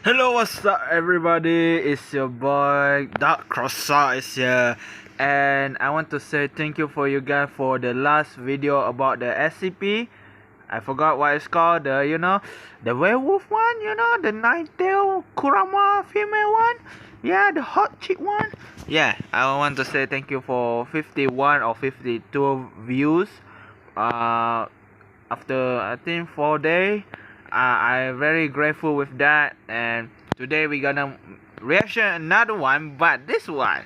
Hello, what's up, everybody? It's your boy Dark Crossar is here, and I want to say thank you for you guys for the last video about the SCP. I forgot what it's called. The werewolf one. The nine-tail Kurama female one. Yeah, the hot chick one. Yeah, I want to say thank you for 51 or 52 views. After I think 4 days. I'm very grateful with that, and today we're gonna reaction another one, but this one,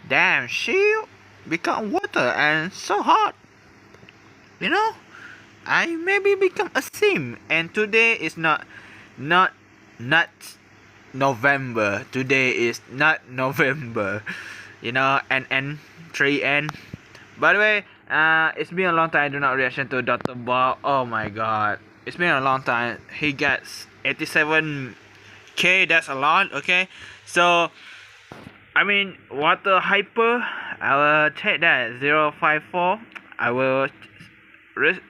damn, she become water and so hot. You know, I maybe become a sim, and today is not November. Today is not November. And 3N. By the way, it's been a long time I do not reaction to Dr. Bob. Oh my god. It's been a long time. He gets 87k, that's a lot, okay? So, I mean, water hyper, I will take that, 054. I will, if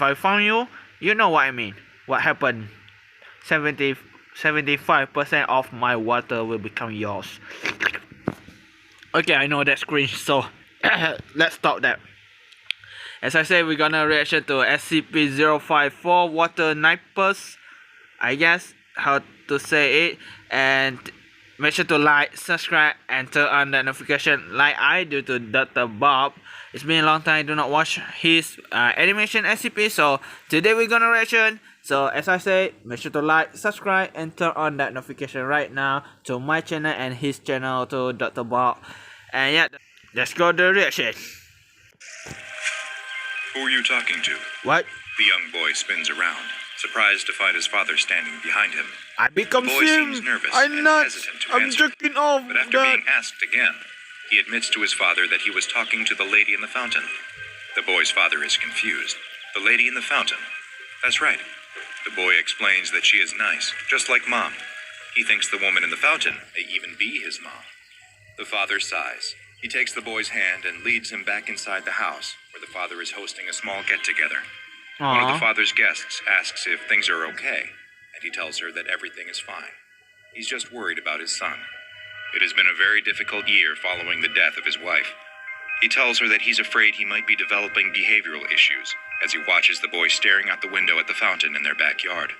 I found you, you know what I mean. What happened? 75% of my water will become yours. Okay, I know that's cringe, so let's stop that. As I said, we're gonna reaction to SCP-054 water nipers, I guess how to say it, and make sure to like, subscribe, and turn on the notification like I do to Dr. Bob. It's been a long time I do not watch his animation SCP, so today we're gonna reaction. So as I say, make sure to like, subscribe, and turn on that notification right now to my channel and his channel to Dr. Bob. And yeah, let's go to the reaction. Who are you talking to? What? The young boy spins around, surprised to find his father standing behind him. I become The boy seems nervous and hesitant to answer. jerking off. But after being asked again, he admits to his father that he was talking to the lady in the fountain. The boy's father is confused. The lady in the fountain? That's right. The boy explains that she is nice, just like Mom. He thinks the woman in the fountain may even be his mom. The father sighs. He takes the boy's hand and leads him back inside the house, where the father is hosting a small get-together. One of the father's guests asks if things are okay, and he tells her that everything is fine. He's just worried about his son. It has been a very difficult year following the death of his wife. He tells her that he's afraid he might be developing behavioral issues as he watches the boy staring out the window at the fountain in their backyard.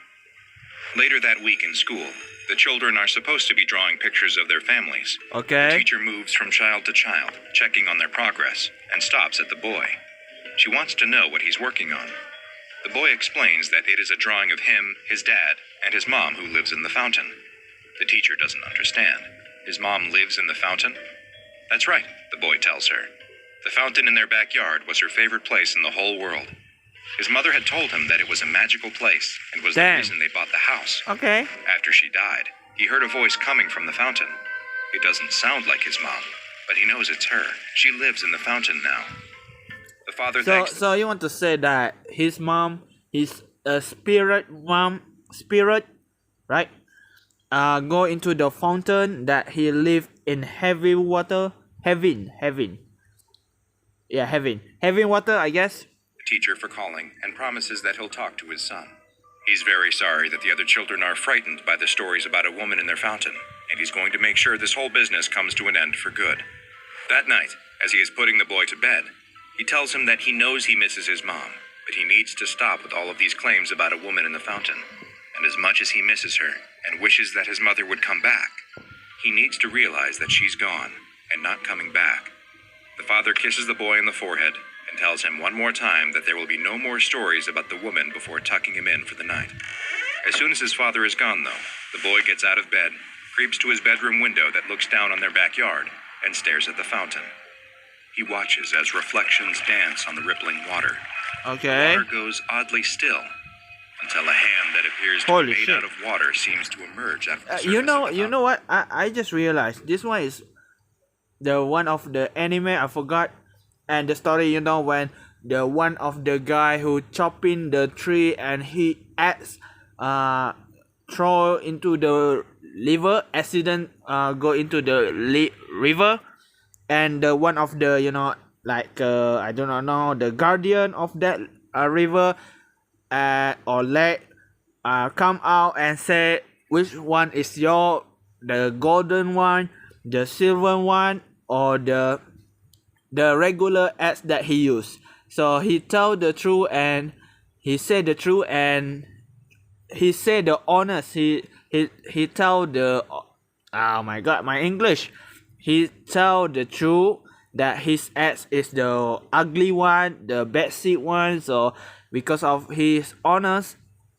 Later that week in school, the children are supposed to be drawing pictures of their families. Okay. The teacher moves from child to child, checking on their progress, and stops at the boy. She wants to know what he's working on. The boy explains that it is a drawing of him, his dad, and his mom who lives in the fountain. The teacher doesn't understand. His mom lives in the fountain? That's right, the boy tells her. The fountain in their backyard was her favorite place in the whole world. His mother had told him that it was a magical place and was the reason they bought the house. Okay. After she died, he heard a voice coming from the fountain. It doesn't sound like his mom, but he knows it's her. She lives in the fountain now. The father thanks... So you want to say that his mom is a spirit, right? Go into the fountain that he lived in heavy water, heaven. Yeah, heaven water, I guess. Teacher for calling and promises that he'll talk to his son. He's very sorry that the other children are frightened by the stories about a woman in their fountain, and he's going to make sure this whole business comes to an end for good. That night, as he is putting the boy to bed, he tells him that he knows he misses his mom, but he needs to stop with all of these claims about a woman in the fountain. And as much as he misses her and wishes that his mother would come back, he needs to realize that she's gone and not coming back. The father kisses the boy on the forehead and tells him one more time that there will be no more stories about the woman before tucking him in for the night. As soon as his father is gone, though, the boy gets out of bed, creeps to his bedroom window that looks down on their backyard, and stares at the fountain. He watches as reflections dance on the rippling water. Okay. The water goes oddly still, until a hand that appears to be made out of water seems to emerge after the surface of the fountain. You know what? I just realized this one is the one of the anime I forgot. And the story, when the one of the guy who chopping the tree and he throw into the river, accident go into the river, and the one of the I don't know the guardian of that river or lake come out and say which one is the golden one, the silver one, or the regular ads that he used. So he told the truth, and he said the truth, and he said the honest. He told the, oh my god, my English. He told the truth that his ads is the ugly one, the bad seed one. So because of his honest,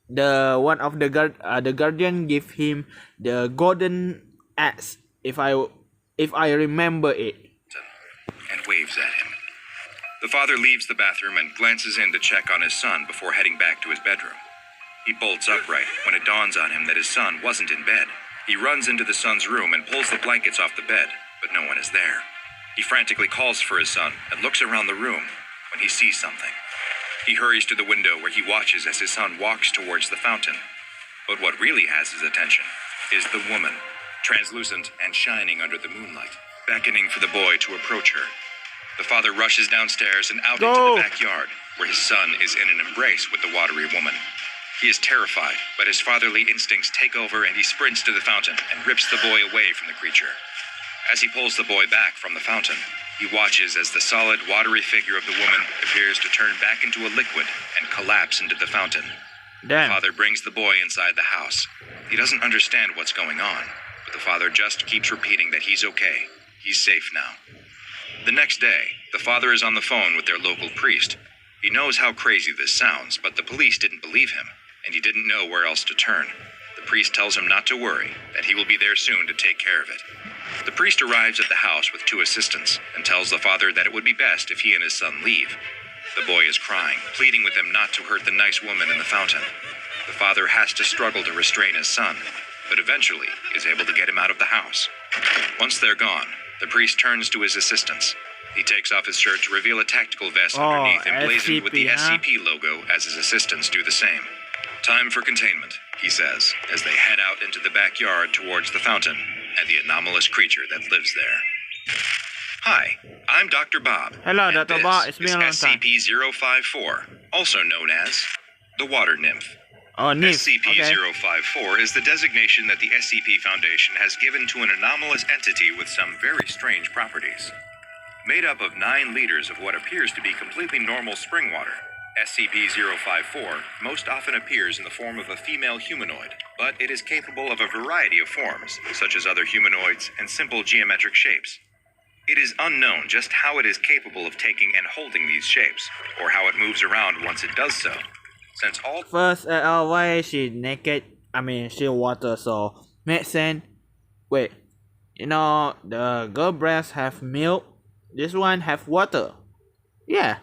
the one of the guardian give him the golden axe, if I remember it. And waves at him. The father leaves the bathroom and glances in to check on his son before heading back to his bedroom. He bolts upright when it dawns on him that his son wasn't in bed. He runs into the son's room and pulls the blankets off the bed, but no one is there. He frantically calls for his son and looks around the room when he sees something. He hurries to the window where he watches as his son walks towards the fountain. But what really has his attention is the woman, translucent and shining under the moonlight, beckoning for the boy to approach her. The father rushes downstairs and out into the backyard, where his son is in an embrace with the watery woman. He is terrified, but his fatherly instincts take over and he sprints to the fountain and rips the boy away from the creature. As he pulls the boy back from the fountain, he watches as the solid, watery figure of the woman appears to turn back into a liquid and collapse into the fountain. Damn. The father brings the boy inside the house. He doesn't understand what's going on, but the father just keeps repeating that he's okay. He's safe now. The next day, the father is on the phone with their local priest. He knows how crazy this sounds, but the police didn't believe him, and he didn't know where else to turn. The priest tells him not to worry, that he will be there soon to take care of it. The priest arrives at the house with 2 assistants and tells the father that it would be best if he and his son leave. The boy is crying, pleading with him not to hurt the nice woman in the fountain. The father has to struggle to restrain his son, but eventually is able to get him out of the house. Once they're gone, the priest turns to his assistants. He takes off his shirt to reveal a tactical vest underneath emblazoned with the SCP logo as his assistants do the same. Time for containment, he says, as they head out into the backyard towards the fountain and the anomalous creature that lives there. Hi, I'm Dr. Bob. Hello, Dr. Bob. It's been a long time. SCP-054, also known as the Water Nymph. Oh, nymph. SCP-054 is the designation that the SCP Foundation has given to an anomalous entity with some very strange properties. Made up of 9 liters of what appears to be completely normal spring water, SCP-054 most often appears in the form of a female humanoid, but it is capable of a variety of forms, such as other humanoids and simple geometric shapes. It is unknown just how it is capable of taking and holding these shapes, or how it moves around once it does so. Since all First, always she naked. She water, so makes sense. Wait, the girl breasts have milk. This one have water. Yeah.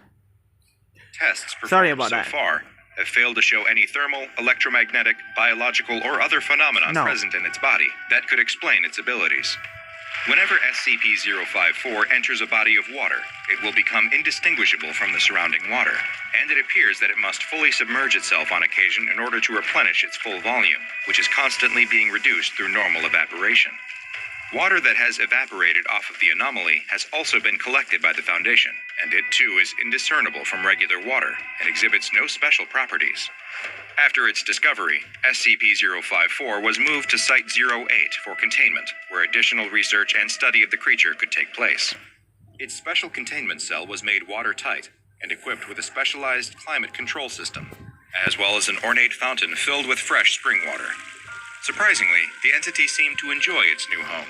Tests Sorry performed about so that. far have failed to show any thermal, electromagnetic, biological, or other phenomenon present in its body that could explain its abilities. Whenever SCP-054 enters a body of water, it will become indistinguishable from the surrounding water, and it appears that it must fully submerge itself on occasion in order to replenish its full volume, which is constantly being reduced through normal evaporation. Water that has evaporated off of the anomaly has also been collected by the Foundation, and it too is indiscernible from regular water and exhibits no special properties. After its discovery, SCP-054 was moved to Site-08 for containment, where additional research and study of the creature could take place. Its special containment cell was made watertight and equipped with a specialized climate control system, as well as an ornate fountain filled with fresh spring water. Surprisingly, the entity seemed to enjoy its new home,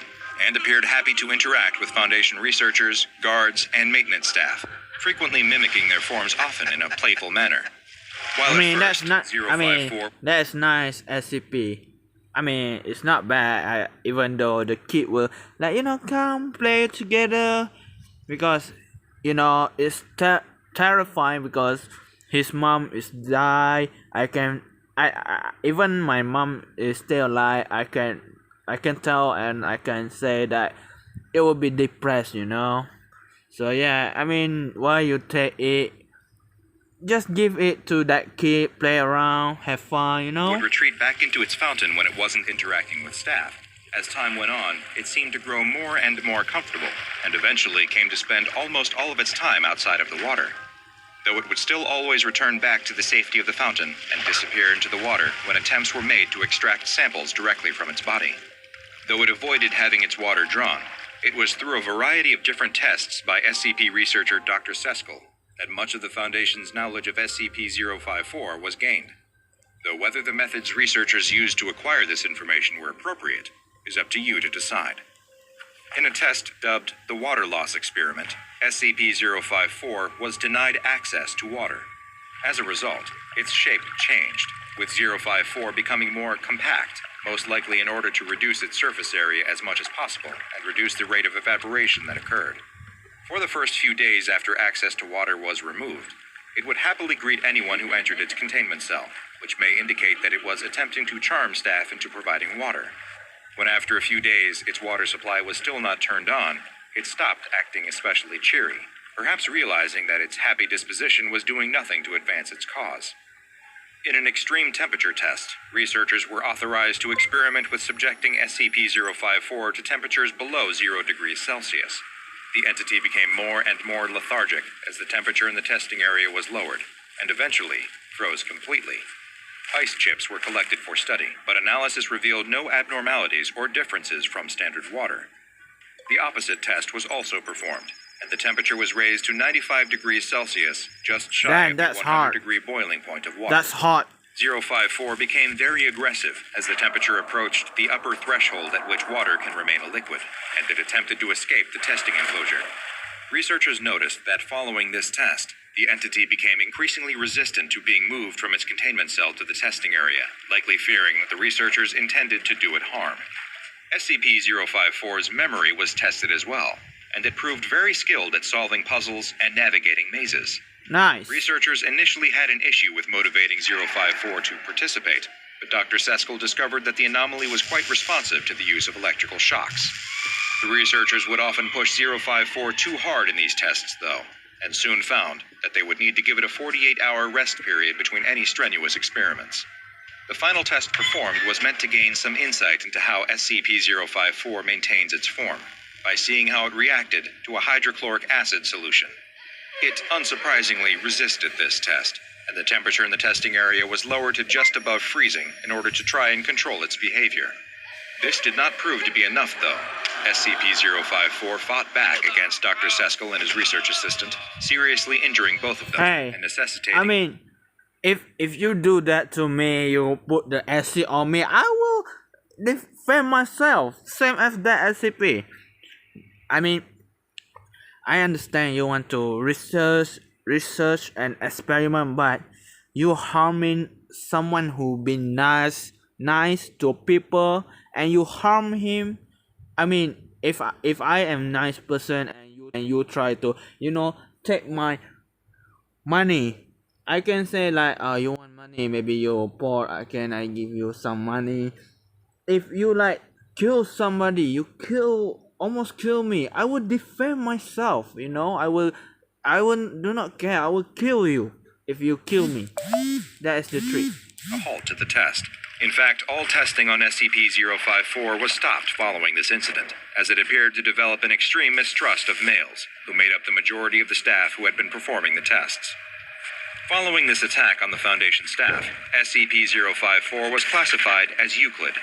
and appeared happy to interact with Foundation researchers, guards, and maintenance staff, frequently mimicking their forms often in a playful manner. While That's nice SCP. It's not bad. Even though the kid will come play together, because it's terrifying because his mom is die. I even my mom is still alive. I can tell, and I can say that it will be depressed. So yeah, why you take it? Just give it to that kid, play around, have fun, Would retreat back into its fountain when it wasn't interacting with staff. As time went on, it seemed to grow more and more comfortable, and eventually came to spend almost all of its time outside of the water. though it would still always return back to the safety of the fountain and disappear into the water when attempts were made to extract samples directly from its body. Though it avoided having its water drawn, it was through a variety of different tests by SCP researcher Dr. Seskel that much of the Foundation's knowledge of SCP-054 was gained. Though whether the methods researchers used to acquire this information were appropriate is up to you to decide. In a test dubbed the Water Loss Experiment, SCP-054 was denied access to water. As a result, its shape changed, with 054 becoming more compact, most likely in order to reduce its surface area as much as possible and reduce the rate of evaporation that occurred. For the first few days after access to water was removed, it would happily greet anyone who entered its containment cell, which may indicate that it was attempting to charm staff into providing water. When after a few days its water supply was still not turned on, it stopped acting especially cheery, perhaps realizing that its happy disposition was doing nothing to advance its cause. In an extreme temperature test, researchers were authorized to experiment with subjecting SCP-054 to temperatures below 0 degrees Celsius. The entity became more and more lethargic as the temperature in the testing area was lowered, and eventually froze completely. Ice chips were collected for study, but analysis revealed no abnormalities or differences from standard water. The opposite test was also performed, and the temperature was raised to 95 degrees Celsius, just shy of the 100-degree boiling point of water. That's hot. 054 became very aggressive as the temperature approached the upper threshold at which water can remain a liquid, and it attempted to escape the testing enclosure. Researchers noticed that following this test, the entity became increasingly resistant to being moved from its containment cell to the testing area, likely fearing that the researchers intended to do it harm. SCP-054's memory was tested as well, and it proved very skilled at solving puzzles and navigating mazes. Nice. Researchers initially had an issue with motivating 054 to participate, but Dr. Seskel discovered that the anomaly was quite responsive to the use of electrical shocks. The researchers would often push 054 too hard in these tests, though, and soon found that they would need to give it a 48-hour rest period between any strenuous experiments. The final test performed was meant to gain some insight into how SCP-054 maintains its form, by seeing how it reacted to a hydrochloric acid solution. It unsurprisingly resisted this test, and the temperature in the testing area was lowered to just above freezing in order to try and control its behavior. This did not prove to be enough, though. SCP-054 fought back against Dr. Seskel and his research assistant, seriously injuring both of them and necessitating... I mean, if you do that to me, you put the SC on me, I will defend myself, same as that SCP. I mean, I understand you want to research and experiment, but you harming someone who been nice to people, and you harm him. I mean, if I am nice person and you try to take my money, I can say like, you want money, maybe you're poor, I give you some money. If you like kill somebody, you almost kill me, I would defend myself, I will do not care, I will kill you if you kill me. That is the trick. A halt to the test. In fact, all testing on SCP-054 was stopped following this incident, as it appeared to develop an extreme mistrust of males, who made up the majority of the staff who had been performing the tests. Following this attack on the Foundation staff, SCP-054 was classified as Euclid.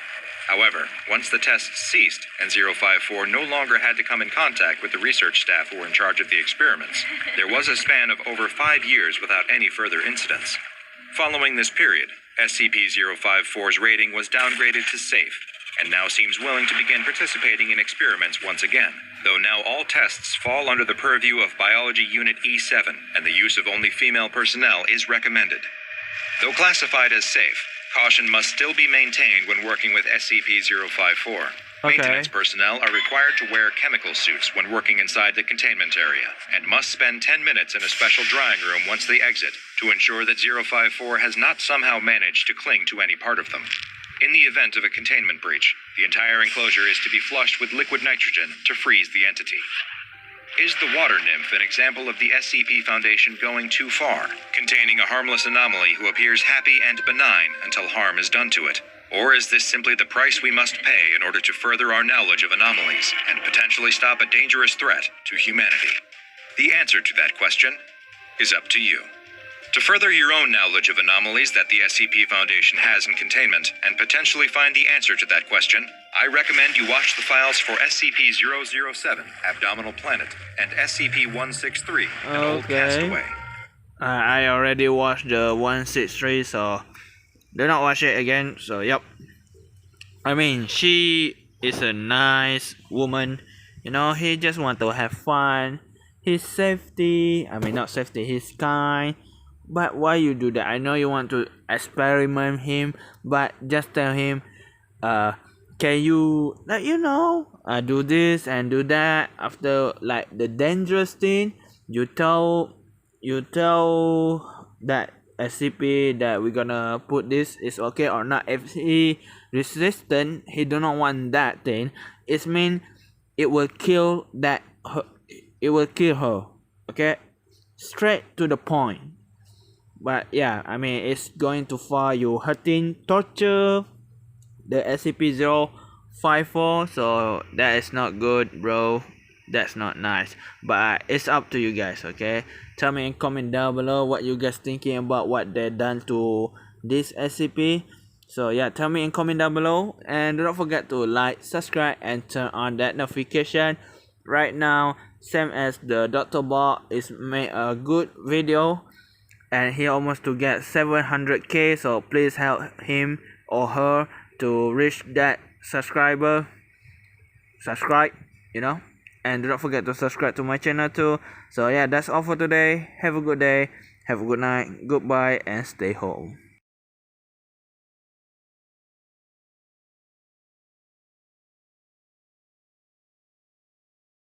However, once the tests ceased and 054 no longer had to come in contact with the research staff who were in charge of the experiments, there was a span of over 5 years without any further incidents. Following this period, SCP-054's rating was downgraded to safe, and now seems willing to begin participating in experiments once again, though now all tests fall under the purview of Biology Unit E7, and the use of only female personnel is recommended. Though classified as safe, caution must still be maintained when working with SCP-054. Maintenance personnel are required to wear chemical suits when working inside the containment area, and must spend 10 minutes in a special drying room once they exit to ensure that 054 has not somehow managed to cling to any part of them. In the event of a containment breach, the entire enclosure is to be flushed with liquid nitrogen to freeze the entity. Is the water nymph an example of the SCP Foundation going too far, containing a harmless anomaly who appears happy and benign until harm is done to it? Or is this simply the price we must pay in order to further our knowledge of anomalies and potentially stop a dangerous threat to humanity? The answer to that question is up to you. To further your own knowledge of anomalies that the SCP Foundation has in containment and potentially find the answer to that question, I recommend you watch the files for SCP-007, Abdominal Planet, and SCP-163, an old castaway. I already watched the 163, so do not watch it again. So yep. I mean, she is a nice woman. You know, he just want to have fun. His safety. I mean, not safety. He's kind. But why you do that? I know you want to experiment him, but just tell him, can you, do this and do that. After like the dangerous thing, you tell that SCP that we're gonna put this is okay or not. If he resistant, he do not want that thing, it mean it will kill her. Okay, straight to the point. But yeah, I mean, it's going too far. You hurting, torture the SCP-054, so that is not good, bro. That's not nice. But it's up to you guys, okay? Tell me in comment down below what you guys thinking about what they done to this SCP. So yeah, tell me in comment down below, and do not forget to like, subscribe, and turn on that notification. Right now, same as the Dr. Bob is made a good video, and he almost to get 700k. So please help him or her to reach that subscribe, and do not forget to subscribe to my channel too. So yeah, that's all for today. Have a good day, have a good night, goodbye, and stay home.